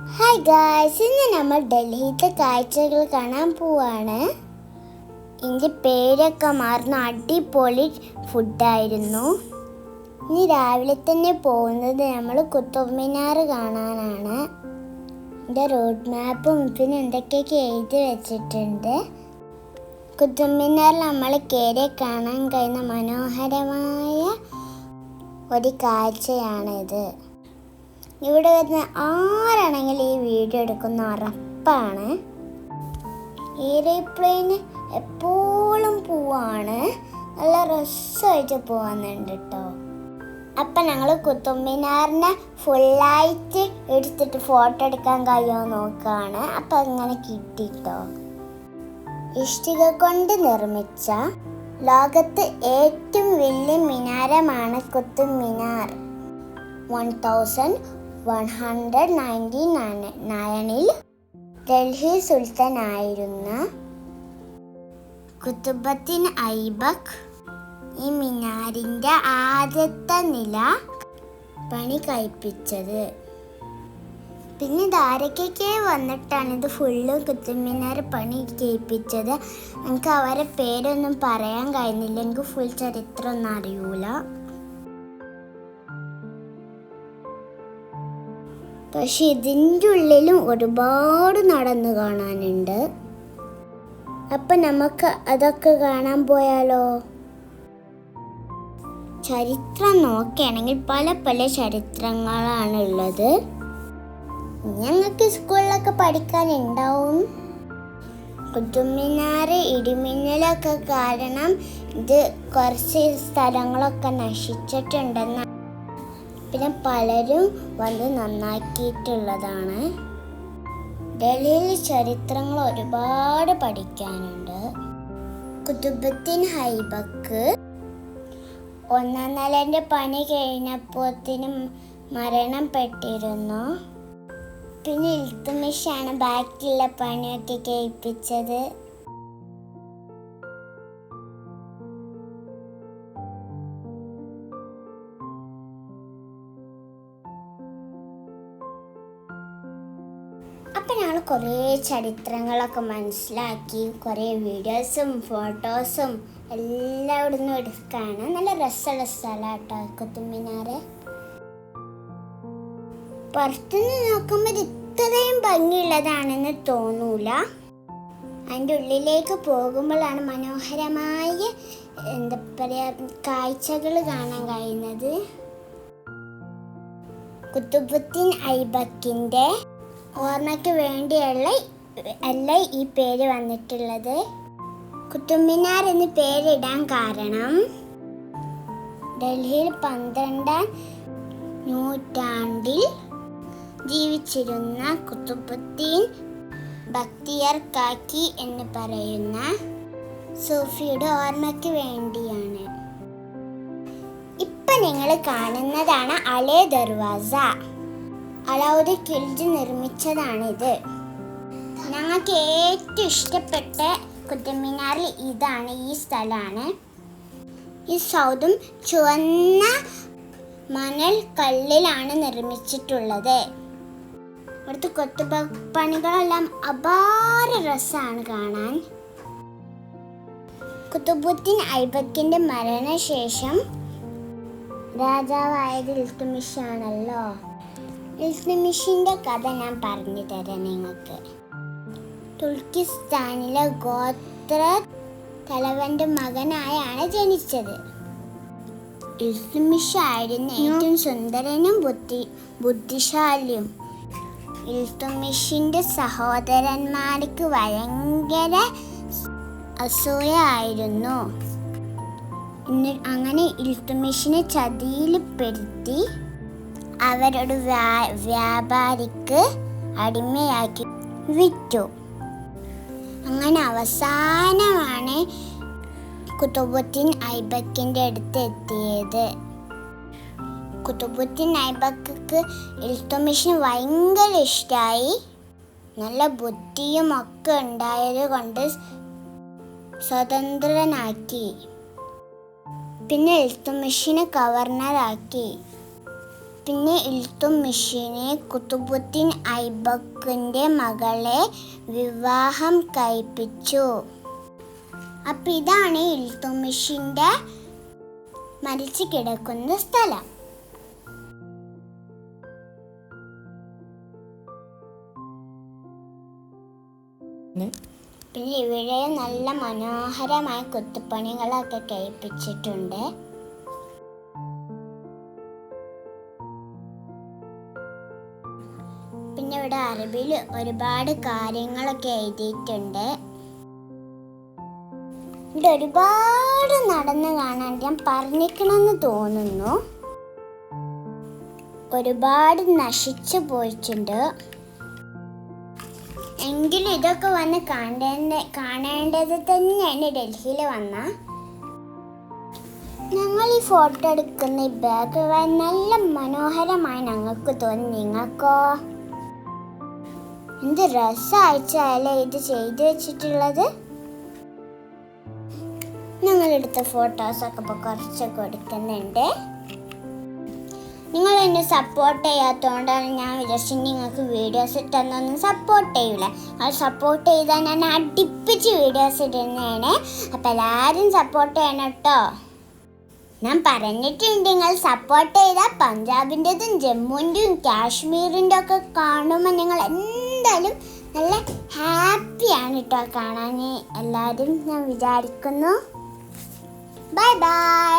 Hi guys, ഇന്ന് നമ്മൾ ഡൽഹിയിലത്തെ കാഴ്ചകൾ കാണാൻ പോവാണ്. ഇതിൻ്റെ പേരൊക്കെ മാറുന്ന അടിപൊളി ഫുഡായിരുന്നു. ഇനി രാവിലെ തന്നെ പോകുന്നത് നമ്മൾ കുത്തബ് മിനാർ കാണാനാണ്. ഇതിൻ്റെ റോഡ് മാപ്പും പിന്നെ എന്തൊക്കെയൊക്കെ എഴുതി വെച്ചിട്ടുണ്ട്. കുത്തബ് മിനാറിൽ നമ്മൾ കയറി കാണാൻ കഴിയുന്ന മനോഹരമായ ഒരു കാഴ്ചയാണിത്. ഇവിടെ വരുന്ന ആരാണെങ്കിലും ഈ വീഡിയോ എടുക്കുന്ന ഉറപ്പാണ്. എയർപ്ലെയിന് എപ്പോഴും പോവാണ്, നല്ല രസമായിട്ട് പോകുന്നുണ്ട് കേട്ടോ. അപ്പം ഞങ്ങൾ കുത്തബ് മിനാറിനെ ഫുള്ളായിട്ട് എടുത്തിട്ട് ഫോട്ടോ എടുക്കാൻ കഴിയുമോ നോക്കുകയാണ്. അപ്പം അങ്ങനെ കിട്ടിട്ടോ. ഇഷ്ടിക കൊണ്ട് നിർമ്മിച്ച ലോകത്ത് ഏറ്റവും വലിയ മിനാരമാണ് കുത്തബ് മിനാർ. 1199 ഡൽഹി സുൽത്താനായിരുന്ന ഖുതുബുദ്ദീൻ ഐബക്ക് ഈ മിനാറിൻ്റെ ആദ്യത്തെ നില പണി കഴിപ്പിച്ചത്. പിന്നെ ധാരക്കൊക്കെ വന്നിട്ടാണ് ഇത് ഫുള്ള് കുത്തബ് മിനാർ പണി കഴിപ്പിച്ചത്. എനിക്ക് അവരെ പേരൊന്നും പറയാൻ കഴിയുന്നില്ല, എനിക്ക് ഫുൾ ചരിത്രമൊന്നും അറിയൂല. പക്ഷെ ഇതിൻ്റെ ഉള്ളിലും ഒരുപാട് നടന്നു കാണാനുണ്ട്. അപ്പം നമുക്ക് അതൊക്കെ കാണാൻ പോയാലോ? ചരിത്രം നോക്കുകയാണെങ്കിൽ പല പല ചരിത്രങ്ങളാണുള്ളത്. ഞങ്ങൾക്ക് സ്കൂളിലൊക്കെ പഠിക്കാനുണ്ടാവും. കുത്തബ് മിനാർ ഇടിമിന്നലൊക്കെ കാരണം ഇത് കുറച്ച് സ്ഥലങ്ങളൊക്കെ നശിച്ചിട്ടുണ്ടെന്ന് പിന്നെ പലരും വന്ന് നന്നാക്കിയിട്ടുള്ളതാണ്. ഡൽഹിയിൽ ചരിത്രങ്ങൾ ഒരുപാട് പഠിക്കാനുണ്ട്. ഖുതുബുദ്ദീൻ ഐബക്ക് 1ാം നിലേൻ്റെ പണി കഴിഞ്ഞപ്പോഴത്തേനും മരണപ്പെട്ടിരുന്നു. പിന്നെ ഇൽത്തുമിഷാണ് ബാക്കിയുള്ള പണിയൊക്കെ കഴിപ്പിച്ചത്. അപ്പം ഞങ്ങൾ കുറേ ചരിത്രങ്ങളൊക്കെ മനസ്സിലാക്കി, കുറേ വീഡിയോസും ഫോട്ടോസും എല്ലാം ഇവിടുന്ന് എടുക്കുകയാണ്. നല്ല രസമുള്ള സ്ഥലമാണ് കേട്ടോ കുത്തബ് മിനാർ. പുറത്തുനിന്ന് നോക്കുമ്പോൾ ഇത്രയും ഭംഗിയുള്ളതാണെന്ന് തോന്നൂല. അതിൻ്റെ ഉള്ളിലേക്ക് പോകുമ്പോഴാണ് മനോഹരമായ എന്താ പറയുക കാഴ്ചകൾ കാണാൻ കഴിയുന്നത്. ഖുതുബുദ്ദീൻ ഐബക്കിൻ്റെ ഓർമ്മയ്ക്ക് വേണ്ടിയുള്ള അല്ല ഈ പേര് വന്നിട്ടുള്ളത്. കുത്തബ് മിനാർ എന്ന് പേരിടാൻ കാരണം ഡൽഹിയിൽ 12ാം നൂറ്റാണ്ടിൽ ജീവിച്ചിരുന്ന ഖുതുബുദ്ദീൻ ബക്തിയാർ കാക്കി എന്ന് പറയുന്ന സൂഫിയുടെ ഓർമ്മയ്ക്ക് വേണ്ടിയാണ്. ഇപ്പം നിങ്ങൾ കാണുന്നതാണ് അലേ ദർവാസ. അലാവുദ്ദീൻ ഖിൽജി നിർമ്മിച്ചതാണിത്. ഞങ്ങൾക്ക് ഏറ്റവും ഇഷ്ടപ്പെട്ട കുത്തബ് മിനാറിൽ ഇതാണ്, ഈ സ്ഥലമാണ്. ഈ സൗധം ചുവന്ന മണൽ കല്ലിലാണ് നിർമ്മിച്ചിട്ടുള്ളത്. ഇവിടുത്തെ കൊത്തുപ പണികളെല്ലാം അപാര രസമാണ് കാണാൻ. ഖുതുബുദ്ദീൻ ഐബക്കിൻ്റെ മരണശേഷം രാജാവായത് ഇൽത്തുമിഷാണല്ലോ. ഇൽത്തുമിഷിൻ്റെ കഥ ഞാൻ പറഞ്ഞു തരാം നിങ്ങൾക്ക്. തുർക്കിസ്ഥാനിലെ ഗോത്ര തലവൻ്റെ മകനായാണ് ജനിച്ചത്. ഇൽത്തുമിഷ് ആയിരുന്നു ഏറ്റവും സുന്ദരനും ബുദ്ധിശാലിയും. ഇൽത്തുമിഷിൻ്റെ സഹോദരന്മാർക്ക് ഭയങ്കര അസൂയ ആയിരുന്നു. അങ്ങനെ ഇൽത്തുമിഷിനെ ചതിയിൽപ്പെടുത്തി അവരൊരു വ്യാപാരിക്ക് അടിമയാക്കി വിറ്റു. അങ്ങനെ അവസാനമാണ് ഖുതുബുദ്ദീൻ ഐബക്കിൻ്റെ അടുത്ത് എത്തിയത്. ഖുതുബുദ്ദീൻ ഐബക്ക് ഇൽത്തുമിഷിന് ഭയങ്കര ഇഷ്ടമായി. നല്ല ബുദ്ധിയും ഒക്കെ ഉണ്ടായത് കൊണ്ട് സ്വതന്ത്രനാക്കി. പിന്നെ ഇൽത്തുമിഷിനെ ഗവർണറാക്കി. പിന്നെ ഇൽത്തുമിഷിനെ കുത്തുബുദ്ദീൻ ഐബക്കിന്റെ മകളെ വിവാഹം കഴിപ്പിച്ചു. അപ്പം ഇതാണ് ഇൽത്തുമിഷിന്റെ മരിച്ചു കിടക്കുന്ന സ്ഥലം. പിന്നെ ഇവിടെ നല്ല മനോഹരമായ കൊത്തുപണികളൊക്കെ കഴിപ്പിച്ചിട്ടുണ്ട്. പിന്നെ ഇവിടെ അറബിയിൽ ഒരുപാട് കാര്യങ്ങളൊക്കെ എഴുതിയിട്ടുണ്ട്. ഇവിടെ ഒരുപാട് നടന്ന് കാണാൻ ഞാൻ പറഞ്ഞിരിക്കണമെന്ന് തോന്നുന്നു. ഒരുപാട് നശിച്ചു പോയിട്ടുണ്ട്. എങ്കിലും ഇതൊക്കെ വന്ന് കാണേണ്ടത് തന്നെയാണ്. ഡൽഹിയിൽ വന്ന ഞങ്ങൾ ഈ ഫോട്ടോ എടുക്കുന്ന ഈ ബാഗ് നല്ല മനോഹരമായി ഞങ്ങൾക്ക് തോന്നി. നിങ്ങൾക്കോ? എന്ത് രസമായിട്ടല്ലേ ഇത് ചെയ്തു വെച്ചിട്ടുള്ളത്. ഞങ്ങളെടുത്ത ഫോട്ടോസൊക്കെ ഇപ്പോൾ കുറച്ചൊക്കെ എടുക്കുന്നുണ്ട്. നിങ്ങൾ എന്നെ സപ്പോർട്ട് ചെയ്യാത്തതുകൊണ്ടാണ് ഞാൻ വിചാരിച്ചു നിങ്ങൾക്ക് വീഡിയോസ് ഇട്ടെന്നൊന്നും സപ്പോർട്ട് ചെയ്യില്ല. അത് സപ്പോർട്ട് ചെയ്താൽ ഞാൻ അടുപ്പിച്ച് വീഡിയോസ് ഇടുന്നതാണ്. അപ്പം എല്ലാവരും സപ്പോർട്ട് ചെയ്യണം കേട്ടോ. ഞാൻ പറഞ്ഞിട്ടുണ്ട്, നിങ്ങൾ സപ്പോർട്ട് ചെയ്താൽ പഞ്ചാബിൻ്റെതും ജമ്മുവിൻ്റെയും കാശ്മീരിൻ്റെ ഒക്കെ കാണുമ്പോൾ നിങ്ങൾ എന്തായാലും നല്ല ഹാപ്പിയാണ് കേട്ടോ കാണാൻ എല്ലാവരും. ഞാൻ വിചാരിക്കുന്നു. Bye bye.